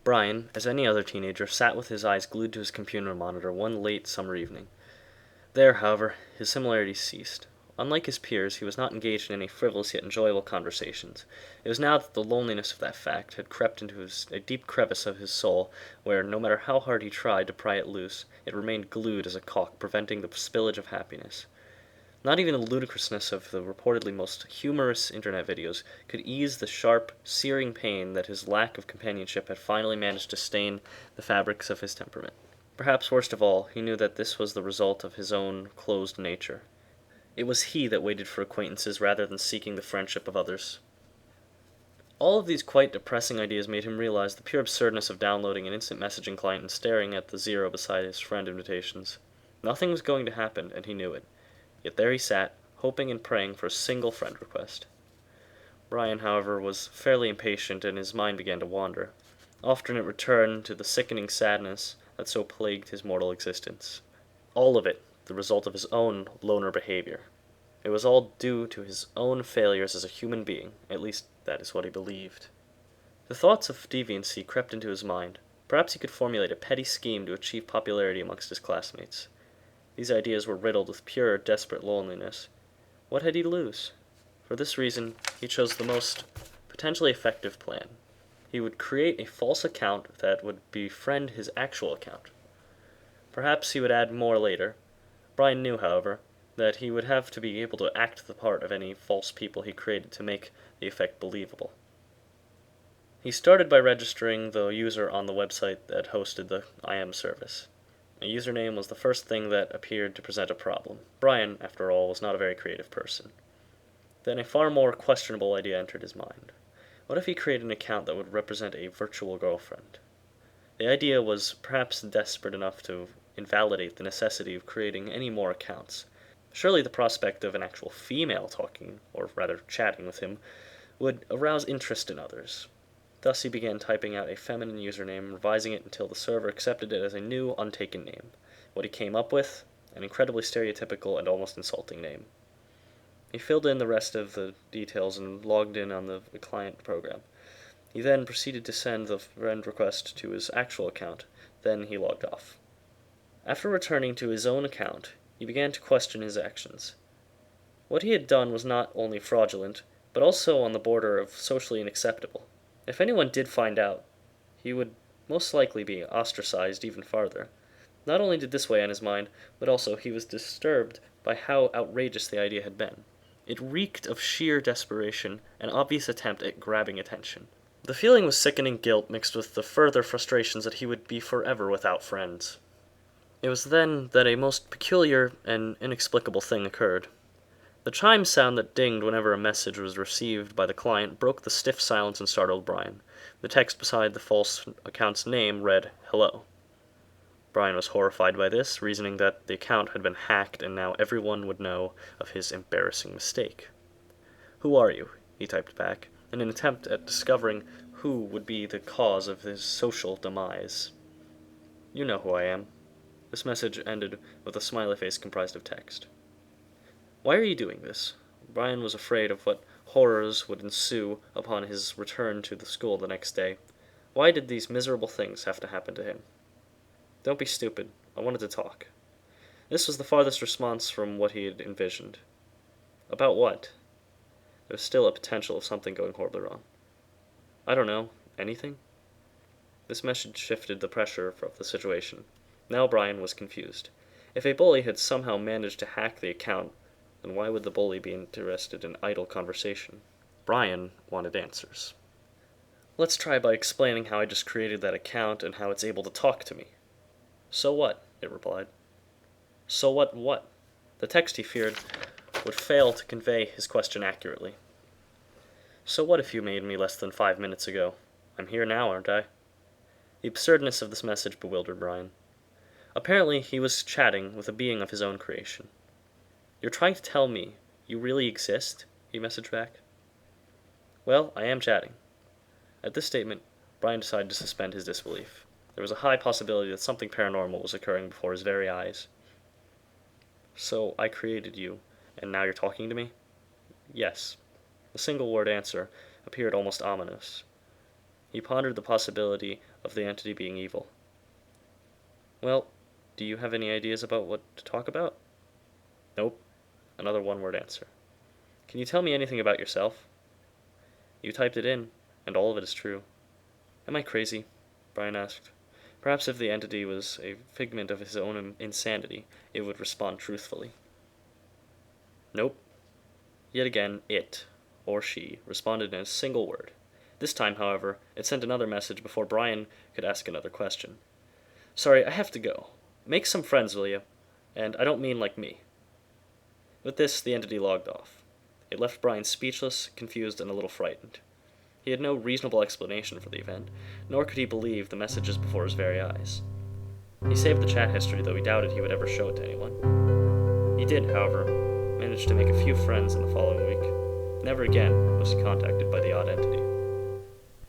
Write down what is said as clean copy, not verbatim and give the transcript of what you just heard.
Brian, as any other teenager, sat with his eyes glued to his computer monitor one late summer evening. There, however, his similarities ceased. Unlike his peers, he was not engaged in any frivolous yet enjoyable conversations. It was now that the loneliness of that fact had crept into a deep crevice of his soul, where, no matter how hard he tried to pry it loose, it remained glued as a caulk, preventing the spillage of happiness. Not even the ludicrousness of the reportedly most humorous internet videos could ease the sharp, searing pain that his lack of companionship had finally managed to stain the fabrics of his temperament. Perhaps worst of all, he knew that this was the result of his own closed nature. It was he that waited for acquaintances rather than seeking the friendship of others. All of these quite depressing ideas made him realize the pure absurdness of downloading an instant messaging client and staring at the zero beside his friend invitations. Nothing was going to happen, and he knew it. Yet there he sat, hoping and praying for a single friend request. Brian, however, was fairly impatient, and his mind began to wander. Often it returned to the sickening sadness that so plagued his mortal existence. All of it the result of his own loner behavior. It was all due to his own failures as a human being, at least that is what he believed. The thoughts of deviancy crept into his mind. Perhaps he could formulate a petty scheme to achieve popularity amongst his classmates. These ideas were riddled with pure, desperate loneliness. What had he to lose? For this reason, he chose the most potentially effective plan. He would create a false account that would befriend his actual account. Perhaps he would add more later. Brian knew, however, that he would have to be able to act the part of any false people he created to make the effect believable. He started by registering the user on the website that hosted the IM service. A username was the first thing that appeared to present a problem. Brian, after all, was not a very creative person. Then a far more questionable idea entered his mind. What if he created an account that would represent a virtual girlfriend? The idea was perhaps desperate enough to invalidate the necessity of creating any more accounts. Surely the prospect of an actual female talking, or rather chatting with him, would arouse interest in others. Thus he began typing out a feminine username, revising it until the server accepted it as a new, untaken name. What he came up with? An incredibly stereotypical and almost insulting name. He filled in the rest of the details and logged in on the client program. He then proceeded to send the friend request to his actual account. Then he logged off. After returning to his own account, he began to question his actions. What he had done was not only fraudulent, but also on the border of socially unacceptable. If anyone did find out, he would most likely be ostracized even farther. Not only did this weigh on his mind, but also he was disturbed by how outrageous the idea had been. It reeked of sheer desperation, an obvious attempt at grabbing attention. The feeling was sickening guilt mixed with the further frustrations that he would be forever without friends. It was then that a most peculiar and inexplicable thing occurred. The chime sound that dinged whenever a message was received by the client broke the stiff silence and startled Brian. The text beside the false account's name read, "Hello." Brian was horrified by this, reasoning that the account had been hacked and now everyone would know of his embarrassing mistake. "Who are you?" he typed back, in an attempt at discovering who would be the cause of his social demise. "You know who I am." This message ended with a smiley face comprised of text. Why are you doing this? Brian was afraid of what horrors would ensue upon his return to the school the next day. Why did these miserable things have to happen to him? Don't be stupid. I wanted to talk. This was the farthest response from what he had envisioned. About what? There was still a potential of something going horribly wrong. I don't know. Anything? This message shifted the pressure of the situation. Now Brian was confused. If a bully had somehow managed to hack the account, then why would the bully be interested in idle conversation? Brian wanted answers. Let's try by explaining how I just created that account and how it's able to talk to me. So what? It replied. So what? The text, he feared, would fail to convey his question accurately. So what if you made me less than 5 minutes ago? I'm here now, aren't I? The absurdness of this message bewildered Brian. Apparently, he was chatting with a being of his own creation. You're trying to tell me you really exist? He messaged back. Well, I am chatting. At this statement, Brian decided to suspend his disbelief. There was a high possibility that something paranormal was occurring before his very eyes. So I created you, and now you're talking to me? Yes. The single-word answer appeared almost ominous. He pondered the possibility of the entity being evil. Well, do you have any ideas about what to talk about? Nope. Another one-word answer. Can you tell me anything about yourself? You typed it in, and all of it is true. Am I crazy? Brian asked. Perhaps if the entity was a figment of his own insanity, it would respond truthfully. Nope. Yet again, it, or she, responded in a single word. This time, however, it sent another message before Brian could ask another question. Sorry, I have to go. Make some friends, will you? And I don't mean like me. With this, the entity logged off. It left Brian speechless, confused, and a little frightened. He had no reasonable explanation for the event, nor could he believe the messages before his very eyes. He saved the chat history, though he doubted he would ever show it to anyone. He did, however, manage to make a few friends in the following week. Never again was he contacted by the odd entity.